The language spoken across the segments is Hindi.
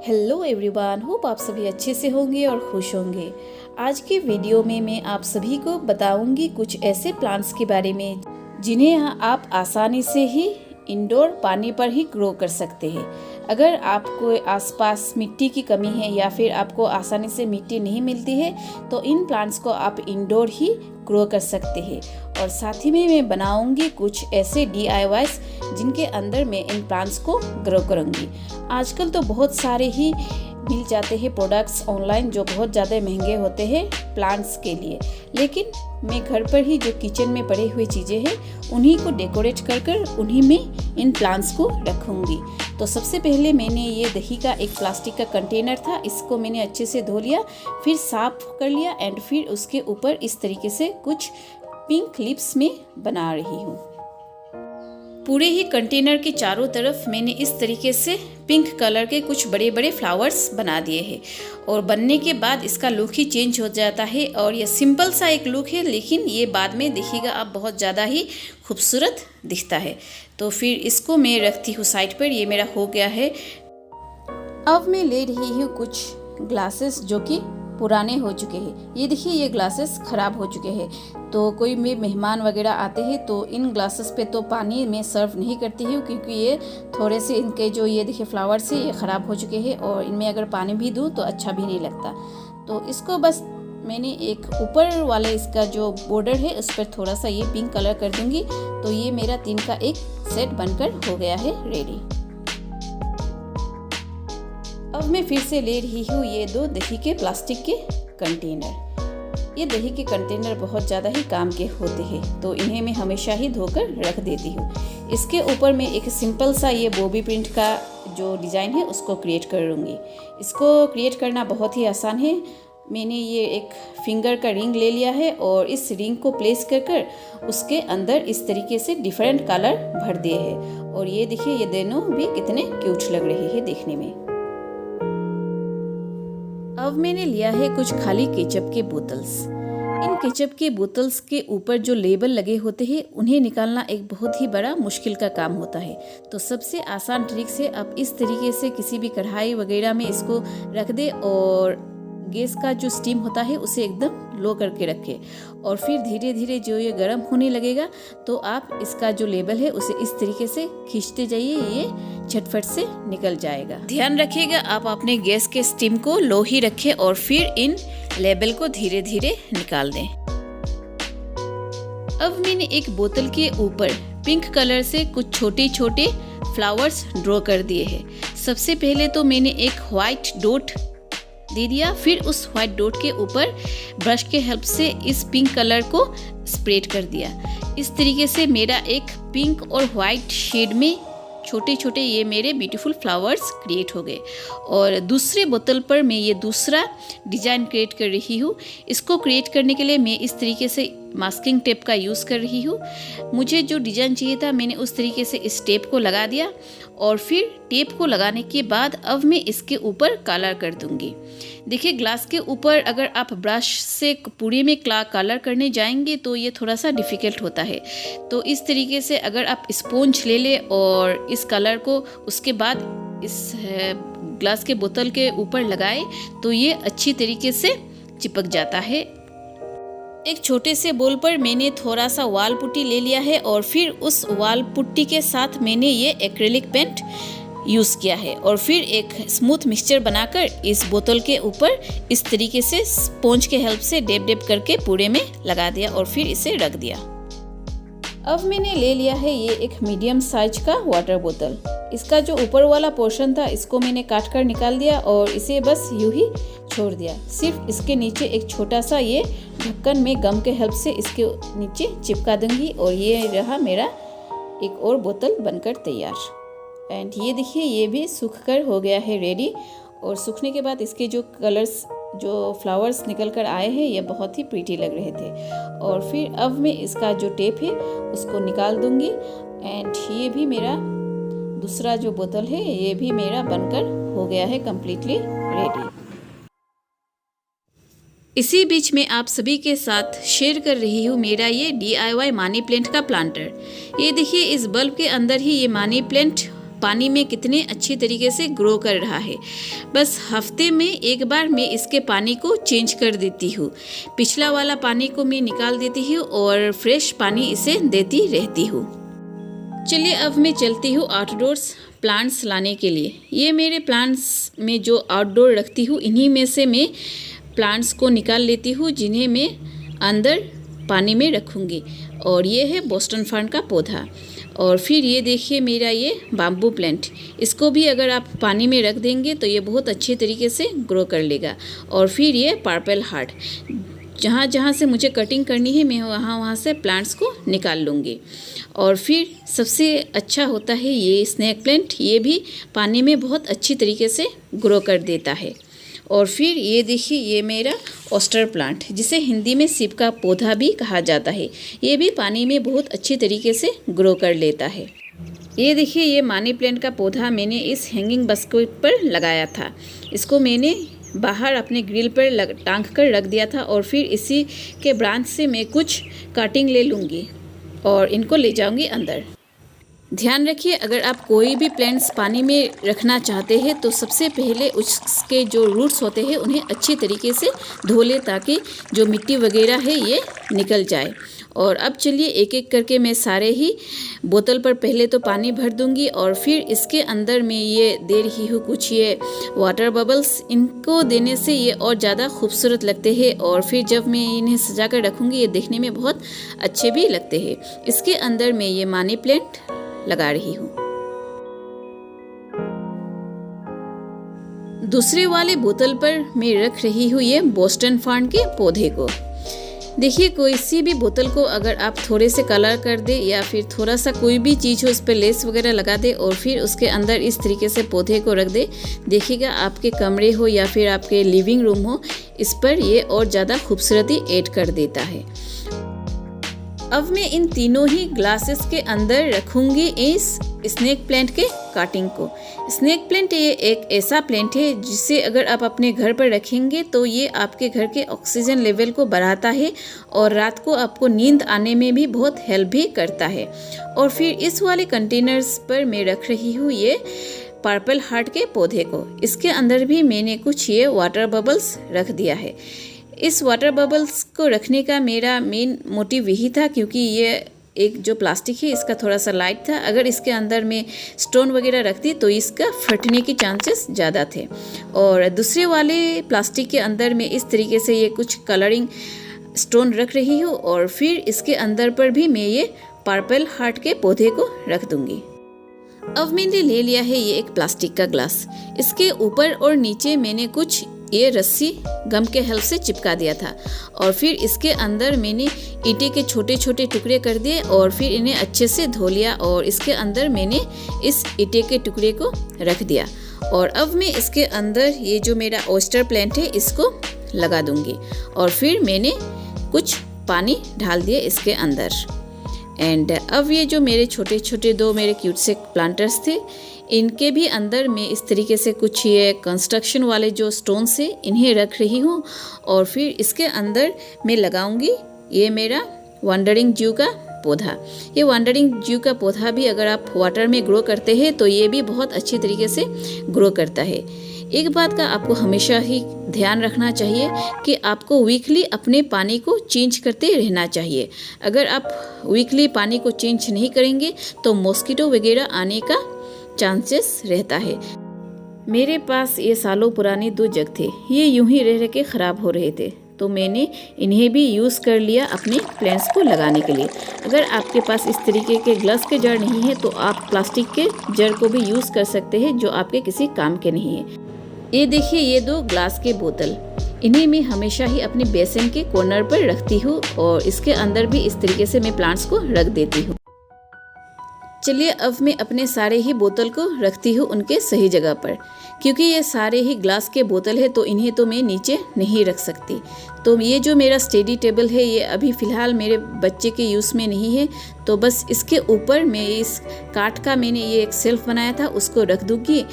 हेलो एवरीवन, होप आप सभी अच्छे से होंगे और खुश होंगे। आज की वीडियो में मैं आप सभी को बताऊंगी कुछ ऐसे प्लांट्स के बारे में जिन्हें आप आसानी से ही इंडोर पानी पर ही ग्रो कर सकते हैं। अगर आपको आसपास मिट्टी की कमी है या फिर आपको आसानी से मिट्टी नहीं मिलती है तो इन प्लांट्स को आप इंडोर ही ग्रो कर सकते हैं। और साथ ही में मैं बनाऊंगी कुछ ऐसे DIYs जिनके अंदर मैं इन प्लांट्स को ग्रो करूंगी। आजकल तो बहुत सारे ही मिल जाते हैं प्रोडक्ट्स ऑनलाइन जो बहुत ज़्यादा महंगे होते हैं प्लांट्स के लिए, लेकिन मैं घर पर ही जो किचन में पड़ी हुई चीज़ें हैं उन्हीं को डेकोरेट कर उन्हीं में इन प्लांट्स को रखूँगी। तो सबसे पहले मैंने ये दही का एक प्लास्टिक का कंटेनर था, इसको मैंने अच्छे से धो लिया, फिर साफ कर लिया एंड फिर उसके ऊपर इस तरीके से कुछ पिंक लिप्स में बना रही हूँ। पूरे ही कंटेनर के चारों तरफ मैंने इस तरीके से पिंक कलर के कुछ बड़े बड़े फ्लावर्स बना दिए हैं और बनने के बाद इसका लुक ही चेंज हो जाता है। और ये सिंपल सा एक लुक है, लेकिन ये बाद में देखिएगा आप बहुत ज़्यादा ही खूबसूरत दिखता है। तो फिर इसको मैं रखती हूँ साइड पर। ये मेरा हो गया है। अब मैं ले रही हूँ कुछ ग्लासेस जो कि पुराने हो चुके हैं। ये देखिए, ये ग्लासेस ख़राब हो चुके हैं, तो कोई में मेहमान वगैरह आते हैं तो इन ग्लासेस पे तो पानी मैं सर्व नहीं करती हूँ, क्योंकि ये थोड़े से इनके जो ये देखिए फ्लावर्स है ये ख़राब हो चुके हैं और इनमें अगर पानी भी दूँ तो अच्छा भी नहीं लगता। तो इसको बस मैंने एक ऊपर वाले इसका जो बॉर्डर है उस पर थोड़ा सा ये पिंक कलर कर दूँगी। तो ये मेरा 3 का एक सेट बनकर हो गया है रेडी। अब मैं फिर से ले रही हूँ ये 2 दही के प्लास्टिक के कंटेनर। ये दही के कंटेनर बहुत ज़्यादा ही काम के होते हैं, तो इन्हें मैं हमेशा ही धोकर रख देती हूँ। इसके ऊपर मैं एक सिंपल सा ये बॉबी प्रिंट का जो डिज़ाइन है उसको क्रिएट करूँगी। इसको क्रिएट करना बहुत ही आसान है। मैंने ये एक फिंगर का रिंग ले लिया है और इस रिंग को प्लेस कर उसके अंदर इस तरीके से डिफरेंट कलर भर दिए हैं। और ये देखिए, ये दोनों भी कितने क्यूट लग रहे हैं देखने में। अब मैंने लिया है कुछ खाली केचप के बोतल्स। इन केचप के बोतल्स के ऊपर जो लेबल लगे होते हैं उन्हें निकालना एक बहुत ही बड़ा मुश्किल का काम होता है। तो सबसे आसान ट्रिक से आप इस तरीके से किसी भी कढ़ाई वगैरह में इसको रख दे और गैस का जो स्टीम होता है उसे एकदम लो करके रखें और फिर धीरे धीरे जो ये गर्म होने लगेगा तो आप इसका जो लेबल है उसे इस तरीके से खींचते जाइए, ये झटफट से निकल जाएगा। ध्यान रखिएगा आप अपने गैस के स्टीम को लो ही रखें और फिर इन लेबल को धीरे धीरे निकाल दें। अब मैंने एक बोतल के ऊपर पिंक कलर से कुछ छोटे छोटे फ्लावर्स ड्रॉ कर दिए हैं। सबसे पहले तो मैंने एक व्हाइट डॉट दे दिया, फिर उस व्हाइट डॉट के ऊपर ब्रश के हेल्प से इस पिंक कलर को स्प्रेड कर दिया। इस तरीके से मेरा एक पिंक और व्हाइट शेड में छोटे छोटे ये मेरे ब्यूटीफुल फ्लावर्स क्रिएट हो गए। और दूसरे बोतल पर मैं ये दूसरा डिज़ाइन क्रिएट कर रही हूँ। इसको क्रिएट करने के लिए मैं इस तरीके से मास्किंग टेप का यूज़ कर रही हूँ। मुझे जो डिज़ाइन चाहिए था मैंने उस तरीके से इस टेप को लगा दिया और फिर टेप को लगाने के बाद अब मैं इसके ऊपर कलर कर दूंगी। देखिए, ग्लास के ऊपर अगर आप ब्रश से पूरे में कलर करने जाएंगे तो ये थोड़ा सा डिफ़िकल्ट होता है। तो इस तरीके से अगर आप स्पॉन्ज ले ले और इस कलर को उसके बाद इस ग्लास के बोतल के ऊपर लगाए तो ये अच्छी तरीके से चिपक जाता है। एक छोटे से बोल पर मैंने थोड़ा सा वाल पुट्टी ले लिया है और फिर उस वाल पुट्टी के साथ मैंने ये एक्रेलिक पेंट यूज़ किया है और फिर एक स्मूथ मिक्सचर बनाकर इस बोतल के ऊपर इस तरीके से स्पॉन्ज के हेल्प से डेप डेप करके पूरे में लगा दिया और फिर इसे रख दिया। अब मैंने ले लिया है ये एक मीडियम साइज का वाटर बोतल। इसका जो ऊपर वाला पोर्शन था इसको मैंने काट कर निकाल दिया और इसे बस यूं ही छोड़ दिया। सिर्फ इसके नीचे एक छोटा सा ये ढक्कन में गम के हेल्प से इसके नीचे चिपका दूंगी और ये रहा मेरा एक और बोतल बनकर तैयार। एंड ये देखिए, ये भी सूख कर हो गया है रेडी। और सूखने के बाद इसके जो कलर्स जो फ्लावर्स निकल कर आए हैं ये बहुत ही प्रीटी लग रहे थे। और फिर अब मैं इसका जो टेप है उसको निकाल दूंगी एंड ये भी मेरा दूसरा जो बोतल है ये भी मेरा बनकर हो गया है कम्प्लीटली रेडी। इसी बीच में आप सभी के साथ शेयर कर रही हूँ मेरा ये DIY मनी प्लांट का प्लांटर। ये देखिए, इस बल्ब के अंदर ही ये मनी प्लांट पानी में कितने अच्छी तरीके से ग्रो कर रहा है। बस हफ्ते में एक बार मैं इसके पानी को चेंज कर देती हूँ। पिछला वाला पानी को मैं निकाल देती हूँ और फ्रेश पानी इसे देती रहती हूँ। चलिए अब मैं चलती हूँ आउटडोर्स प्लांट्स लाने के लिए। ये मेरे प्लांट्स में जो आउटडोर रखती हूँ, इन्हीं में से मैं प्लांट्स को निकाल लेती हूँ जिन्हें मैं अंदर पानी में रखूँगी। और ये है बोस्टन फर्न का पौधा। और फिर ये देखिए मेरा ये बाम्बू प्लांट, इसको भी अगर आप पानी में रख देंगे तो ये बहुत अच्छे तरीके से ग्रो कर लेगा। और फिर ये पर्पल हार्ट, जहाँ जहाँ से मुझे कटिंग करनी है मैं वहाँ से प्लांट्स को निकाल लूँगी। और फिर सबसे अच्छा होता है ये स्नेक प्लांट, ये भी पानी में बहुत अच्छी तरीके से ग्रो कर देता है। और फिर ये देखिए ये मेरा ऑस्टर प्लांट, जिसे हिंदी में सीप का पौधा भी कहा जाता है, ये भी पानी में बहुत अच्छी तरीके से ग्रो कर लेता है। ये देखिए ये मनी प्लांट का पौधा मैंने इस हैंगिंग बास्केट पर लगाया था। इसको मैंने बाहर अपने ग्रिल पर टांग कर रख दिया था। और फिर इसी के ब्रांच से मैं कुछ कटिंग ले लूँगी और इनको ले जाऊँगी अंदर। ध्यान रखिए, अगर आप कोई भी प्लांट्स पानी में रखना चाहते हैं तो सबसे पहले उसके जो रूट्स होते हैं उन्हें अच्छी तरीके से धो लें, ताकि जो मिट्टी वगैरह है ये निकल जाए। और अब चलिए एक एक करके मैं सारे ही बोतल पर पहले तो पानी भर दूंगी। और फिर इसके अंदर मैं ये दे रही हूँ कुछ ये वाटर बबल्स। इनको देने से ये और ज़्यादा खूबसूरत लगते हैं। और फिर जब मैं इन्हें सजा कर रखूँगी ये देखने में बहुत अच्छे भी लगते हैं। इसके अंदर मैं ये मनी प्लांट लगा रही हूँ। दूसरे वाले बोतल पर मैं रख रही हूँ ये बोस्टन फर्न के पौधे को। देखिए कोई सी भी बोतल को अगर आप थोड़े से कलर कर दे या फिर थोड़ा सा कोई भी चीज़ हो उस पर लेस वगैरह लगा दे और फिर उसके अंदर इस तरीके से पौधे को रख दे, देखिएगा आपके कमरे हो या फिर आपके लिविंग रूम हो, इस पर ये और ज़्यादा खूबसूरती ऐड कर देता है। अब मैं इन तीनों ही ग्लासेस के अंदर रखूँगी इस स्नेक प्लांट के कटिंग को। स्नेक प्लांट ये एक ऐसा प्लांट है जिसे अगर आप अपने घर पर रखेंगे तो ये आपके घर के ऑक्सीजन लेवल को बढ़ाता है और रात को आपको नींद आने में भी बहुत हेल्प भी करता है। और फिर इस वाले कंटेनर्स पर मैं रख रही हूँ ये पर्पल हार्ट के पौधे को। इसके अंदर भी मैंने कुछ ये वाटर बबल्स रख दिया है। इस वाटर बबल्स को रखने का मेरा मेन मोटिव यही था, क्योंकि ये एक जो प्लास्टिक है इसका थोड़ा सा लाइट था। अगर इसके अंदर में स्टोन वगैरह रखती तो इसका फटने के चांसेस ज़्यादा थे। और दूसरे वाले प्लास्टिक के अंदर में इस तरीके से ये कुछ कलरिंग स्टोन रख रही हूँ। और फिर इसके अंदर पर भी मैं ये पर्पल हार्ट के पौधे को रख दूँगी। अब मैंने ले लिया है ये एक प्लास्टिक का ग्लास। इसके ऊपर और नीचे मैंने कुछ ये रस्सी गम के हेल्प से चिपका दिया था। और फिर इसके अंदर मैंने ईंटे के छोटे छोटे टुकड़े कर दिए और फिर इन्हें अच्छे से धो लिया। और इसके अंदर मैंने इस ईंटे के टुकड़े को रख दिया। और अब मैं इसके अंदर ये जो मेरा ऑयस्टर प्लांट है इसको लगा दूंगी। और फिर मैंने कुछ पानी डाल दिया इसके अंदर। एंड अब ये जो मेरे छोटे छोटे दो मेरे क्यूट से प्लांटर्स थे, इनके भी अंदर मैं इस तरीके से कुछ ये कंस्ट्रक्शन वाले जो स्टोन्स है इन्हें रख रही हूँ। और फिर इसके अंदर मैं लगाऊंगी ये मेरा वंडरिंग जू का पौधा। ये वंडरिंग जू का पौधा भी अगर आप वाटर में ग्रो करते हैं तो ये भी बहुत अच्छी तरीके से ग्रो करता है। एक बात का आपको हमेशा ही ध्यान रखना चाहिए कि आपको वीकली अपने पानी को चेंज करते रहना चाहिए। अगर आप वीकली पानी को चेंज नहीं करेंगे तो मॉस्किटो वगैरह आने का चांसेस रहता है। मेरे पास ये सालों पुराने 2 जग थे, ये यूं ही रह के ख़राब हो रहे थे, तो मैंने इन्हें भी यूज़ कर लिया अपने प्लांट्स को लगाने के लिए। अगर आपके पास इस तरीके के ग्लास के जार नहीं है तो आप प्लास्टिक के जार को भी यूज़ कर सकते हैं जो आपके किसी काम के नहीं है। ये देखिए ये 2 ग्लास के बोतल, इन्हें मैं हमेशा ही अपने बेसिन के कॉर्नर पर रखती हूँ और इसके अंदर भी इस तरीके से मैं प्लांट्स को रख देती हूँ। चलिए अब मैं अपने सारे ही बोतल को रखती हूँ उनके सही जगह पर। क्योंकि ये सारे ही ग्लास के बोतल है तो इन्हें तो मैं नीचे नहीं रख सकती। तो ये जो मेरा स्टडी टेबल है ये अभी फ़िलहाल मेरे बच्चे के यूज़ में नहीं है, तो बस इसके ऊपर मैं इस काठ का मैंने ये एक सेल्फ बनाया था उसको रख दूँगी।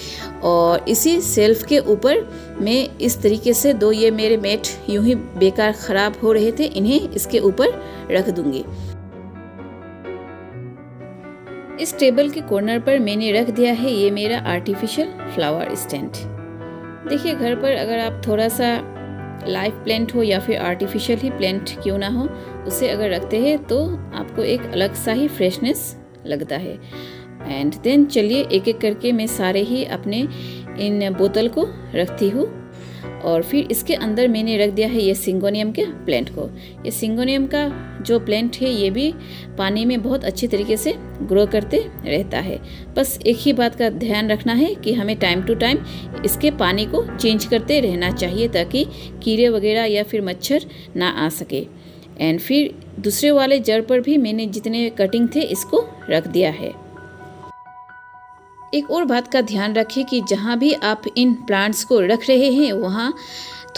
और इसी सेल्फ के ऊपर मैं इस तरीके से 2 ये मेरे मैट यूँ ही बेकार ख़राब हो रहे थे, इन्हें इसके ऊपर रख दूँगी। इस टेबल के कॉर्नर पर मैंने रख दिया है ये मेरा आर्टिफिशियल फ्लावर स्टैंड। देखिए, घर पर अगर आप थोड़ा सा लाइव प्लांट हो या फिर आर्टिफिशियल ही प्लांट क्यों ना हो, उसे अगर रखते हैं तो आपको एक अलग सा ही फ्रेशनेस लगता है। एंड देन चलिए एक एक करके मैं सारे ही अपने इन बोतल को रखती हूँ। और फिर इसके अंदर मैंने रख दिया है ये सिंगोनियम के प्लांट को। ये सिंगोनियम का जो प्लांट है ये भी पानी में बहुत अच्छी तरीके से ग्रो करते रहता है। बस एक ही बात का ध्यान रखना है कि हमें टाइम टू टाइम इसके पानी को चेंज करते रहना चाहिए ताकि कीड़े वगैरह या फिर मच्छर ना आ सके। एंड फिर दूसरे वाले जड़ पर भी मैंने जितने कटिंग थे इसको रख दिया है। एक और बात का ध्यान रखें कि जहाँ भी आप इन प्लांट्स को रख रहे हैं वहाँ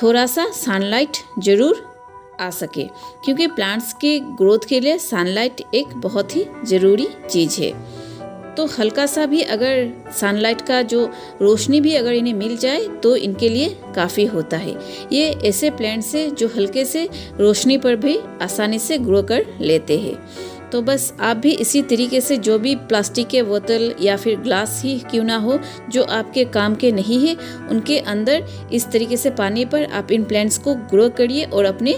थोड़ा सा सनलाइट ज़रूर आ सके, क्योंकि प्लांट्स के ग्रोथ के लिए सनलाइट एक बहुत ही ज़रूरी चीज़ है। तो हल्का सा भी अगर सनलाइट का जो रोशनी भी अगर इन्हें मिल जाए तो इनके लिए काफ़ी होता है। ये ऐसे प्लांट्स हैं जो हल्के से रोशनी पर भी आसानी से ग्रो कर लेते हैं। तो बस आप भी इसी तरीके से जो भी प्लास्टिक के बोतल या फिर ग्लास ही क्यों ना हो जो आपके काम के नहीं है, उनके अंदर इस तरीके से पानी पर आप इन प्लांट्स को ग्रो करिए और अपने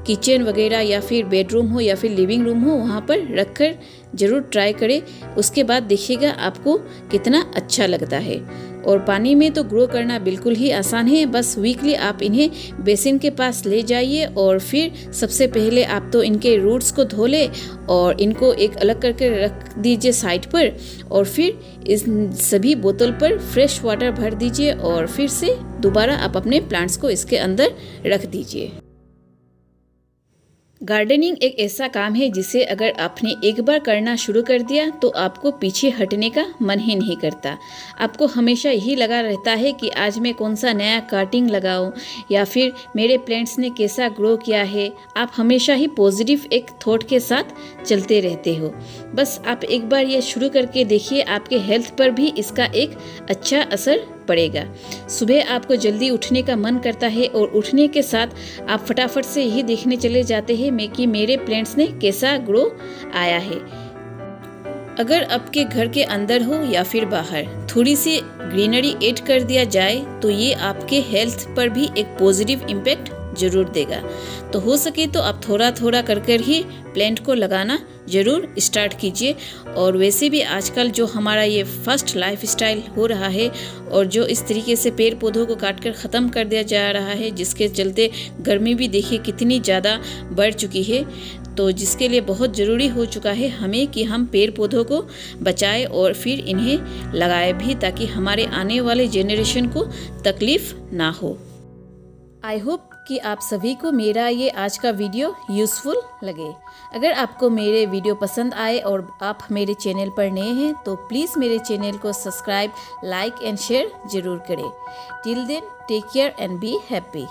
किचन वगैरह या फिर बेडरूम हो या फिर लिविंग रूम हो वहाँ पर रखकर ज़रूर ट्राई करें। उसके बाद देखिएगा आपको कितना अच्छा लगता है। और पानी में तो ग्रो करना बिल्कुल ही आसान है। बस वीकली आप इन्हें बेसिन के पास ले जाइए और फिर सबसे पहले आप तो इनके रूट्स को धो ले और इनको एक अलग करके रख दीजिए साइड पर, और फिर इस सभी बोतल पर फ्रेश वाटर भर दीजिए और फिर से दोबारा आप अपने प्लांट्स को इसके अंदर रख दीजिए। गार्डनिंग एक ऐसा काम है जिसे अगर आपने एक बार करना शुरू कर दिया तो आपको पीछे हटने का मन ही नहीं करता। आपको हमेशा यही लगा रहता है कि आज मैं कौन सा नया कटिंग लगाऊं या फिर मेरे प्लांट्स ने कैसा ग्रो किया है। आप हमेशा ही पॉजिटिव एक थॉट के साथ चलते रहते हो। बस आप एक बार ये शुरू करके देखिए, आपके हेल्थ पर भी इसका एक अच्छा असर पड़ेगा। सुबह आपको जल्दी उठने का मन करता है और उठने के साथ आप फटाफट से यही देखने चले जाते हैं कि मेरे प्लांट्स ने कैसा ग्रो आया है। अगर आपके घर के अंदर हो या फिर बाहर थोड़ी सी ग्रीनरी ऐड कर दिया जाए तो ये आपके हेल्थ पर भी एक पॉजिटिव इम्पैक्ट जरूर देगा। तो हो सके तो आप थोड़ा थोड़ा कर ही प्लांट को लगाना ज़रूर स्टार्ट कीजिए। और वैसे भी आजकल जो हमारा ये फास्ट लाइफस्टाइल हो रहा है और जो इस तरीके से पेड़ पौधों को काटकर ख़त्म कर दिया जा रहा है, जिसके चलते गर्मी भी देखिए कितनी ज़्यादा बढ़ चुकी है, तो जिसके लिए बहुत ज़रूरी हो चुका है हमें कि हम पेड़ पौधों को बचाएं और फिर इन्हें लगाएं भी, ताकि हमारे आने वाले जेनरेशन को तकलीफ़ ना हो। आई होप कि आप सभी को मेरा ये आज का वीडियो यूज़फुल लगे। अगर आपको मेरे वीडियो पसंद आए और आप मेरे चैनल पर नए हैं तो प्लीज़ मेरे चैनल को सब्सक्राइब, लाइक एंड शेयर ज़रूर करें। Till then take care and be happy.